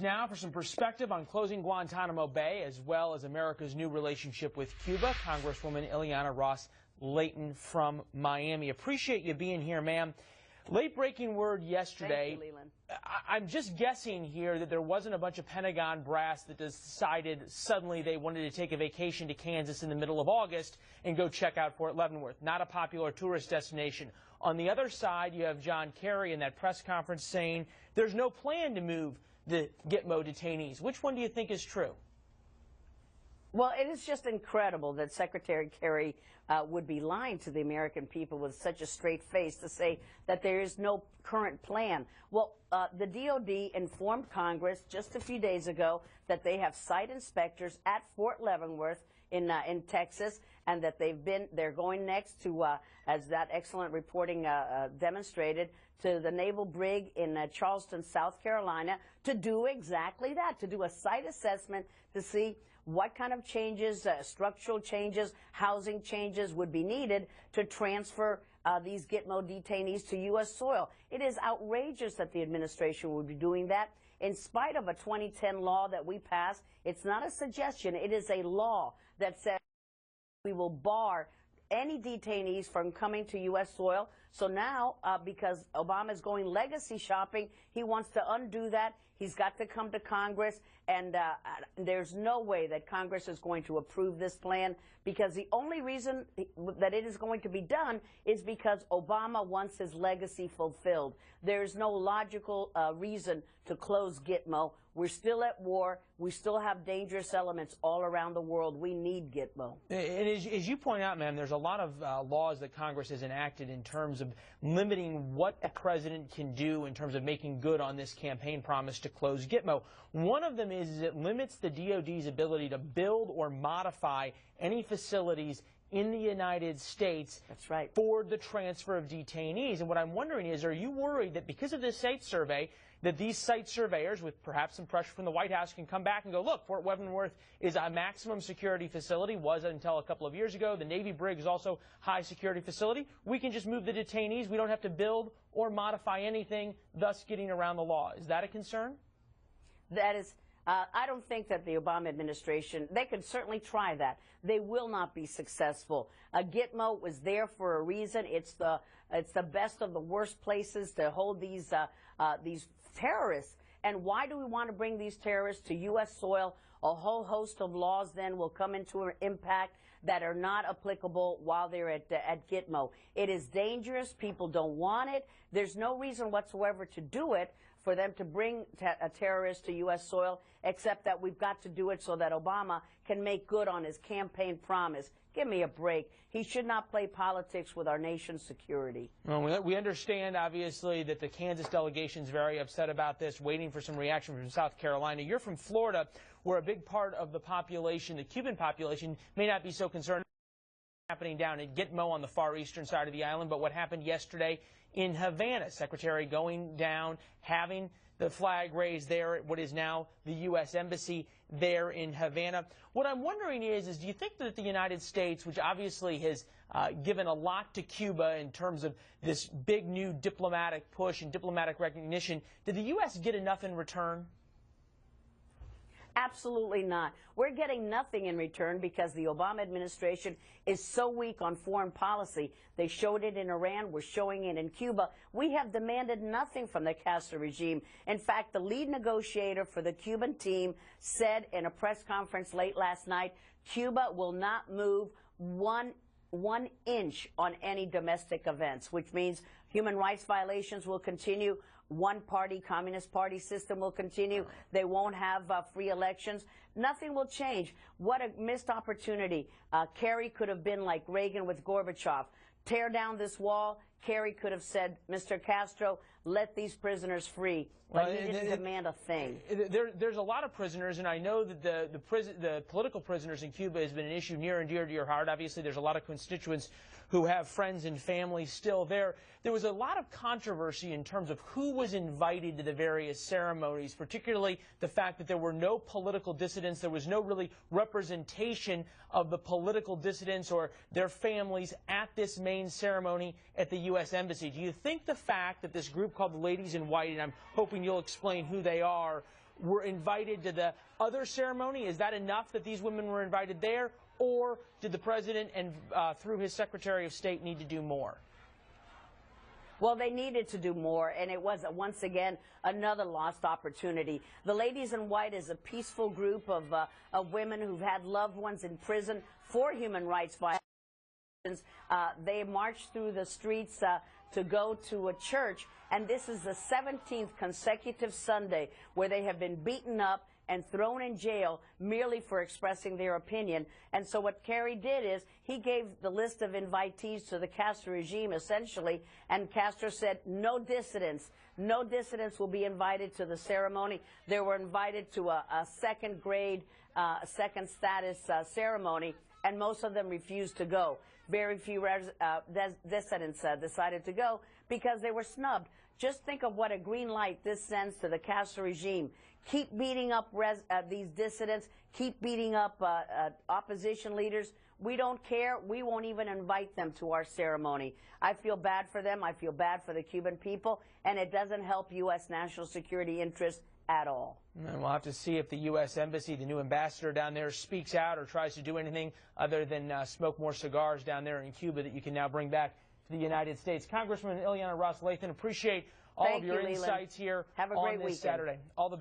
Now for some perspective on closing Guantanamo Bay, as well as America's new relationship with Cuba, Congresswoman Ileana Ros-Lehtinen from Miami. Appreciate you being here, ma'am. Late-breaking word yesterday. Thank you, Leland. I'm just guessing here that there wasn't a bunch of Pentagon brass that decided suddenly they wanted to take a vacation to Kansas in the middle of August and go check out Fort Leavenworth. Not a popular tourist destination. On the other side, you have John Kerry in that press conference saying there's no plan to move the Gitmo detainees. Which one do you think is true? Well, it is just incredible that Secretary Kerry would be lying to the American people with such a straight face to say that there is no current plan. Well, the DOD informed Congress just a few days ago that they have site inspectors at Fort Leavenworth in Texas, and that they're going next to, as that excellent reporting demonstrated, to the Naval Brig in Charleston, South Carolina, to do exactly that, to do a site assessment to see what kind of changes, structural changes, housing changes would be needed to transfer these Gitmo detainees to U.S. soil. It is outrageous that the administration would be doing that. In spite of a 2010 law that we passed, it's not a suggestion, it is a law that says we will bar any detainees from coming to U.S. soil. So now, because Obama is going legacy shopping, he wants to undo that. He's got to come to Congress, and there's no way that Congress is going to approve this plan, because the only reason that it is going to be done is because Obama wants his legacy fulfilled. There's no logical reason to close Gitmo. We're still at war. We still have dangerous elements all around the world. We need Gitmo. And as you point out, ma'am, there's a lot of laws that Congress has enacted in terms of limiting what the president can do in terms of making good on this campaign promise to close Gitmo. One of them is it limits the DOD's ability to build or modify any facilities in the United States. That's right. For the transfer of detainees. And what I'm wondering is, are you worried that because of this site survey, that these site surveyors, with perhaps some pressure from the White House, can come back and go, look, Fort Leavenworth is a maximum security facility, was until a couple of years ago. The Navy Brig is also high security facility. We can just move the detainees. We don't have to build or modify anything, thus getting around the law. Is that a concern? That is, I don't think that the Obama administration, they could certainly try that. They will not be successful. Gitmo was there for a reason. It's the best of the worst places to hold these terrorists. And why do we want to bring these terrorists to U.S. soil? A whole host of laws then will come into impact that are not applicable while they're at Gitmo. It is dangerous. People don't want it. There's no reason whatsoever to do it, for them to bring a terrorist to U.S. soil, except that we've got to do it so that Obama can make good on his campaign promise. Give me a break. He should not play politics with our nation's security. Well, we understand, obviously, that the Kansas delegation is very upset about this, waiting for some reaction from South Carolina. You're from Florida, where a big part of the population, the Cuban population, may not be so concerned happening down at Gitmo on the far eastern side of the island, but what happened yesterday in Havana. Secretary going down, having the flag raised there at what is now the U.S. Embassy there in Havana. What I'm wondering is do you think that the United States, which obviously has given a lot to Cuba in terms of this big new diplomatic push and diplomatic recognition, did the U.S. get enough in return? Absolutely not. We're getting nothing in return because the Obama administration is so weak on foreign policy. They showed it in Iran. We're showing it in Cuba. We have demanded nothing from the Castro regime. In fact, the lead negotiator for the Cuban team said in a press conference late last night, Cuba will not move one inch on any domestic events, which means human rights violations will continue. One-party Communist Party system will continue. They won't have free elections. Nothing will change. What a missed opportunity. Kerry could have been like Reagan with Gorbachev. Tear down this wall. Kerry could have said, Mr. Castro, let these prisoners free. But he didn't demand a thing. There's a lot of prisoners, and I know that the political prisoners in Cuba has been an issue near and dear to your heart. Obviously, there's a lot of constituents who have friends and family still there. There was a lot of controversy in terms of who was invited to the various ceremonies, particularly the fact that there were no political dissidents. There was no really representation of the political dissidents or their families at this main ceremony at the U.S. Embassy. Do you think the fact that this group called the Ladies in White, and I'm hoping you'll explain who they are, were invited to the other ceremony? Is that enough that these women were invited there? Or did the president and through his Secretary of State need to do more? Well, they needed to do more, and it was, once again, another lost opportunity. The Ladies in White is a peaceful group of women who've had loved ones in prison for human rights violations. They marched through the streets to go to a church, and this is the 17th consecutive Sunday where they have been beaten up and thrown in jail merely for expressing their opinion. And so what Kerry did is he gave the list of invitees to the Castro regime, essentially, and Castro said no dissidents. No dissidents will be invited to the ceremony. They were invited to a second grade, second status ceremony, and most of them refused to go. Very few dissidents decided to go because they were snubbed. Just think of what a green light this sends to the Castro regime. Keep beating up these dissidents. Keep beating up opposition leaders. We don't care. We won't even invite them to our ceremony. I feel bad for them. I feel bad for the Cuban people. And it doesn't help U.S. national security interests at all. And we'll have to see if the U.S. Embassy, the new ambassador down there, speaks out or tries to do anything other than smoke more cigars down there in Cuba that you can now bring back to the United States. Congressman Ileana Ros-Lehtinen, appreciate all of your insights here Have a on great this weekend. Saturday. All the